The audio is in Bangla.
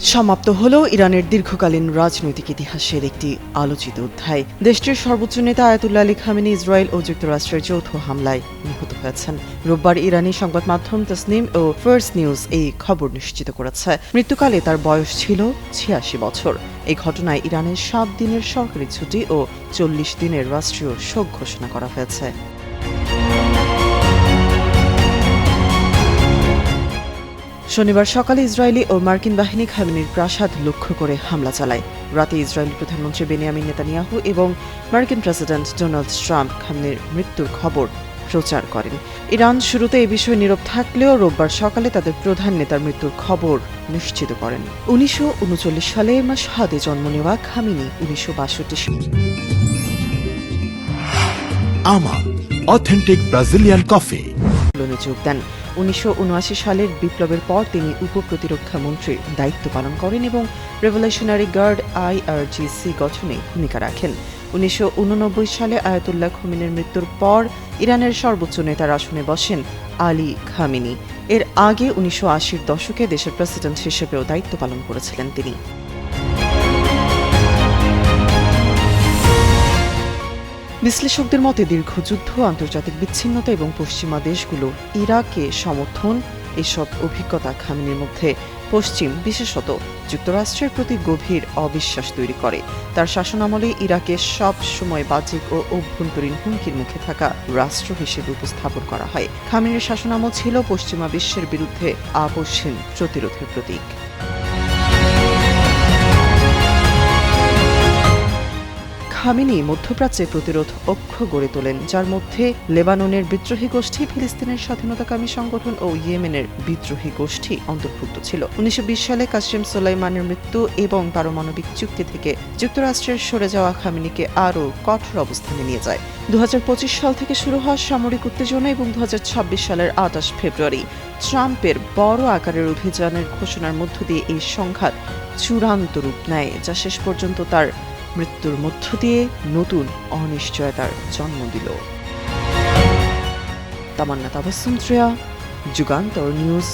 সমাপ্ত হল ইরানের দীর্ঘকালীন রাজনৈতিক ইতিহাসের একটি আলোচিত অধ্যায়। দেশটির সর্বোচ্চ নেতা আয়াতুল্লাহ আলী খামেনি ইসরায়েল ও যুক্তরাষ্ট্রের যৌথ হামলায় নিহত হয়েছেন। রোববার ইরানি সংবাদ মাধ্যম তসনিম ও ফার্স নিউজ এই খবর নিশ্চিত করেছে। মৃত্যুকালে তার বয়স ছিল ৮৬ বছর। এই ঘটনায় ইরানের ৭ দিনের সরকারি ছুটি ও ৪০ দিনের রাষ্ট্রীয় শোক ঘোষণা করা হয়েছে। শনিবার সকালে ইসরায়েলি ও মার্কিন বাহিনী খামেনির প্রাসাদ লক্ষ্য করে হামলা চালায়। রাতে ইসরায়েলি প্রধানমন্ত্রী বেনিয়ামিন নেতানিয়াহু এবং মার্কিন প্রেসিডেন্ট ডোনাল্ড ট্রাম্প খামেনির মৃত্যুর খবর প্রচার করেন। ইরান শুরুতে এ বিষয়ে নীরব থাকলেও রোববার সকালে তাদের প্রধান নেতার মৃত্যুর খবর নিশ্চিত করেন। ১৯৩৯ সালে মাশহাদে জন্ম নেওয়া খামেনি ১৯৬২ আমার অথেন্টিক ব্রাজিলিয়ান কফি যোগ দেন। ১৯৭৯ সালের বিপ্লবের পর তিনি উপপ্রতিরক্ষা মন্ত্রীর দায়িত্ব পালন করেন এবং রেভলিউশনারি গার্ড IRGC গঠনে ভূমিকা রাখেন। ১৯৮৯ সালে আয়াতুল্লাহ খোমেনির মৃত্যুর পর ইরানের সর্বোচ্চ নেতার আসনে বসেন আলী খামেনি। এর আগে ১৯৮০-র দশকে দেশের প্রেসিডেন্ট হিসেবেও দায়িত্ব পালন করেছিলেন তিনি। বিশ্লেষকদের মতে দীর্ঘ যুদ্ধ, আন্তর্জাতিক বিচ্ছিন্নতা এবং পশ্চিমা দেশগুলো ইরাকে সমর্থন এসব অভিজ্ঞতা খামেনির মধ্যে পশ্চিম, বিশেষত যুক্তরাষ্ট্রের প্রতি গভীর অবিশ্বাস তৈরি করে। তার শাসনামলে ইরাকে সব সময় বাহ্যিক ও অভ্যন্তরীণ হুমকির মুখে থাকা রাষ্ট্র হিসেবে উপস্থাপন করা হয়। খামেনির শাসনামল ছিল পশ্চিমা বিশ্বের বিরুদ্ধে আপোষহীন প্রতিরোধের প্রতীক। খামেনি মধ্যপ্রাচ্যে প্রতিরোধ অক্ষ গড়ে তোলেন, যার মধ্যে লেবাননের বিদ্রোহী গোষ্ঠী, ফিলিস্তিনের স্বাধীনতাকামী সংগঠন ও ইয়েমেনের বিদ্রোহী গোষ্ঠী অন্তর্ভুক্ত ছিল। ১৯২০ সালে কাসেম সোলাইমানের মৃত্যু এবং পারমাণবিক চুক্তি থেকে যুক্তরাষ্ট্রের সরে যাওয়া খামেনিকে আরও কঠোর অবস্থানে নিয়ে যায়। ২০২৫ সাল থেকে শুরু হওয়া সামরিক উত্তেজনা এবং ২০২৬ সালের ২৮ ফেব্রুয়ারি ট্রাম্পের বড় আকারের অভিযানের ঘোষণার মধ্য দিয়ে এই সংঘাত চূড়ান্ত রূপ নেয়, যা শেষ পর্যন্ত তার মৃত্যুর মধ্য দিয়ে নতুন অনিশ্চয়তার জন্ম দিল। তামান্না তাবাসসুম, যুগান্তর নিউজ।